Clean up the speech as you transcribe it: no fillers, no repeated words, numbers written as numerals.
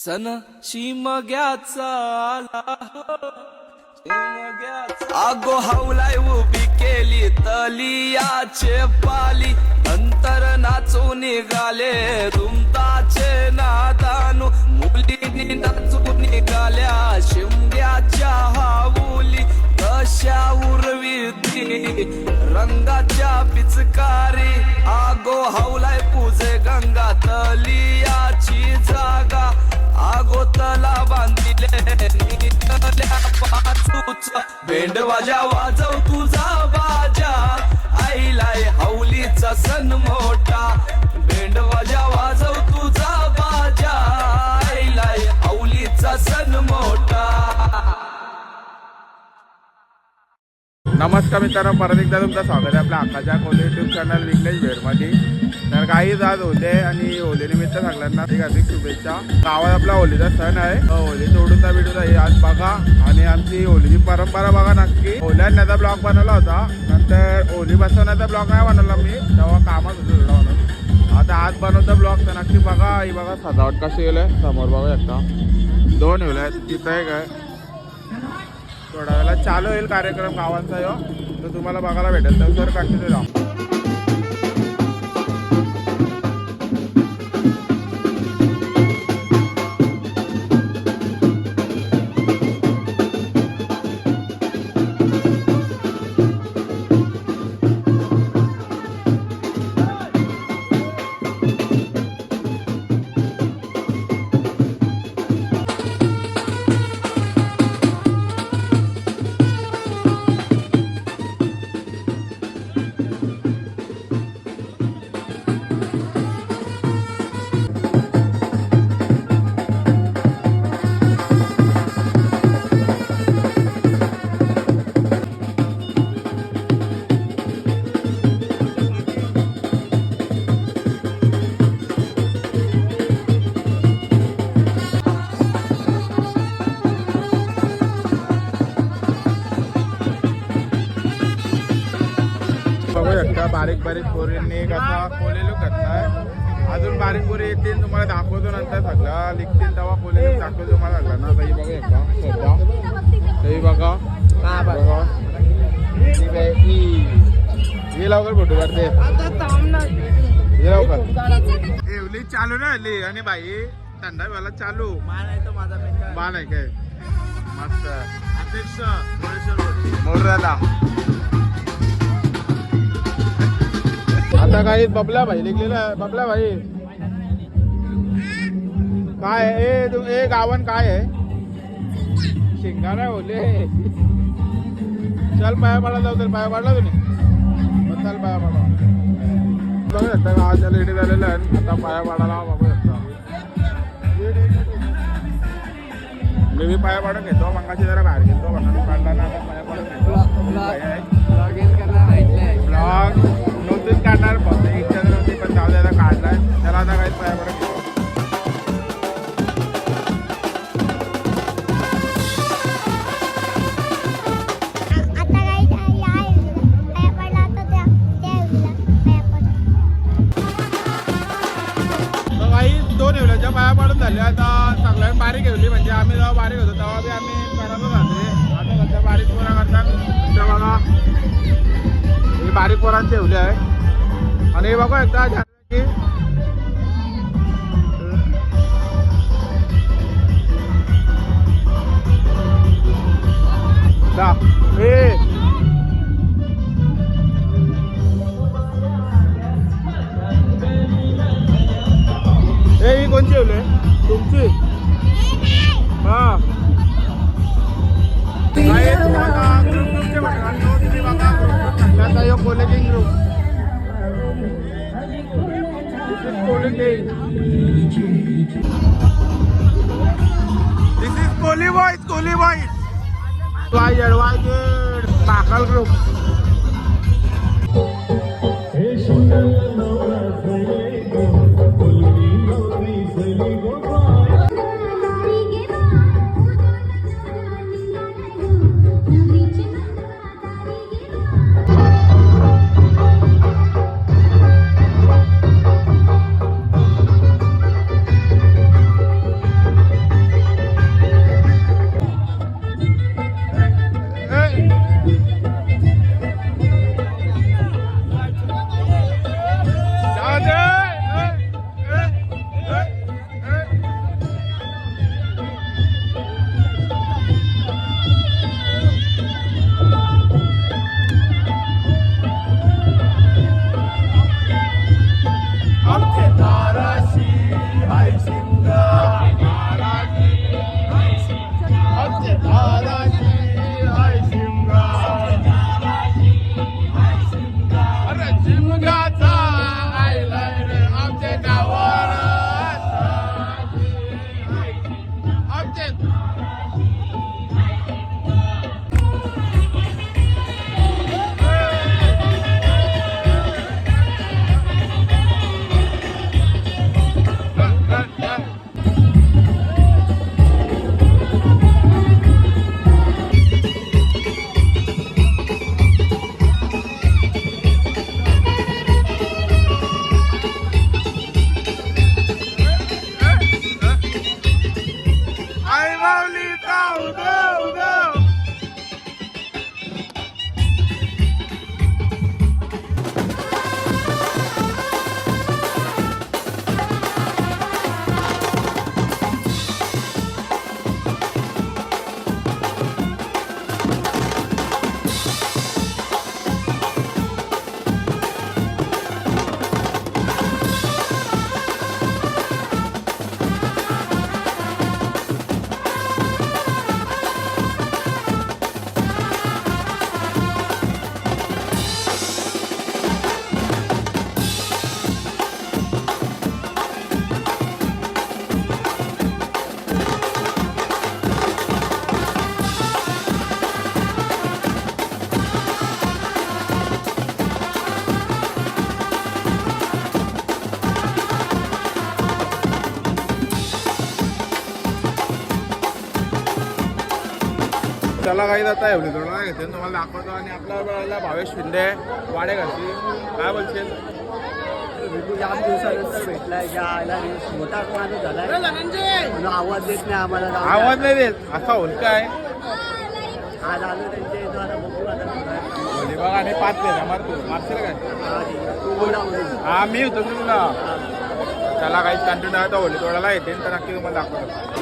सन शिमग्याचा आला आगो हावलाय उभी केली तलियाचे पाली अंतर नाचून निघाले रुमताचे नादानू मुलीनी नाचून निघाल्या शिमग्याच्या हावुली कशा उरविती रंगाच्या पिचकारी आगो हावलाय पूजे गंगा तलियाची जागा आगो तला बांधिले निघाल्या पाचूच भेंड वाजा वाजव तुझा बाजा आईलाय हाऊलीचा सण मोठा भेंड वाजा वाजव तुझा बाजा आईलाय हाऊलीचा सण मोठा। नमस्कार मित्रांनो, परत एकदा तुमचं स्वागत आहे आपल्या आकाशा कोले यूट्यूब चॅनल विघ्नेश भेरमध्ये। तर काही आज होते आणि होलीनिमित्त सगळ्यांना हार्दिक शुभेच्छा। गावात आपला होलीचा सण आहे, होली सोडूनचा व्हिडिओ आहे आज बघा। आणि आमची होलीची परंपरा बघा नक्की। होल्याचा ब्लॉग बनवला होता, नंतर होली बसवण्याचा ब्लॉग नाही बनवला मी, तेव्हा कामात होतो थोडा म्हणून। आता आज बनवता ब्लॉग तर नक्की बघा। ही बघा सजावट कशी गेले समोर बघा एकदा दोन होल्या तिथं आहे काय थोड्या वेळेला चालू होईल कार्यक्रम गावांचा यो, तर तुम्हाला बघायला भेटेल। तर सर कंटिन्यू राहा। बारीक बारीक पोरींनी कसा कोलेलूक घातलाय, अजून बारीक पोरी येतील तुम्हाला दाखवतो नंतर सगळं लिखतील तेव्हा कोलेलूक दाखवतो तुम्हाला सगळं ना। तरी बघा एकदा सध्या तरी बघा हे लवकर फोटो काढते हे लवकर एवली चालू ना हल्ली। आणि बाई थंडा वेळा चालू मान आहे काय मस्त अध्यक्ष मोर्याला। आता काही बबला भाई लिखलेला आहे, बबला भाई काय हे गावन काय आहे शिंगारा होले। चल पाया पडा जाऊ, तर पाया पडला तुम्ही चल पाया पडा बघू शकता गावाच्या लेडी झालेलं आहे। आता पाया पडायला बघू शकता मी पाया पाडून घेतो, मंगाची जरा बाहेर घेतो म्हणून काढला ना पाया पाडून घेतो। ब्लॉग नोटीस काढणार फक्त एक चंद्र होती पण जाऊ द्यायला काढलाय त्याला आता काही पाया पडत दोन एवढ्याच्या पाया पाडून झाले। आता सगळ्यांनी बारीक घेवली, म्हणजे आम्ही जेव्हा बारीक होतो तेव्हा बी आम्ही करतच राहते। आता सध्या बारीक पोरा करतात त्या बघा हे बारीक पोरांचे ठेवले आहे। आणि हे बघा एकदा की ही कोणची ठेवले तुमची हा काय तुम्हाला ग्रुपचे म्हणतात तुम्ही बघा ग्रुप यो कॉलेजिंग group this is Kohli boys वाय पाकल ग्रुप। चला काही जाता एवढी थोडा घेते तुम्हाला दाखवतो आणि आपल्या वेळेला भावेश शिंदे वाडेघरची काय बोलशील जाम दिवसानंतर भेटलाय ज्या आयला मोठा माणूस झालाय म्हणून आवाज देत नाही आम्हाला आवाज नाही देत असा होल काय आज आलो त्यांच्या इथं आता बघू आता होली बघा आणि 5 पेज मारतो मारशील काय तू बोला म्हणजे हा मी होतो तुला चला काहीच कंटिन्यू आहे होली तोडायला येते तर नक्की तुम्हाला दाखवतो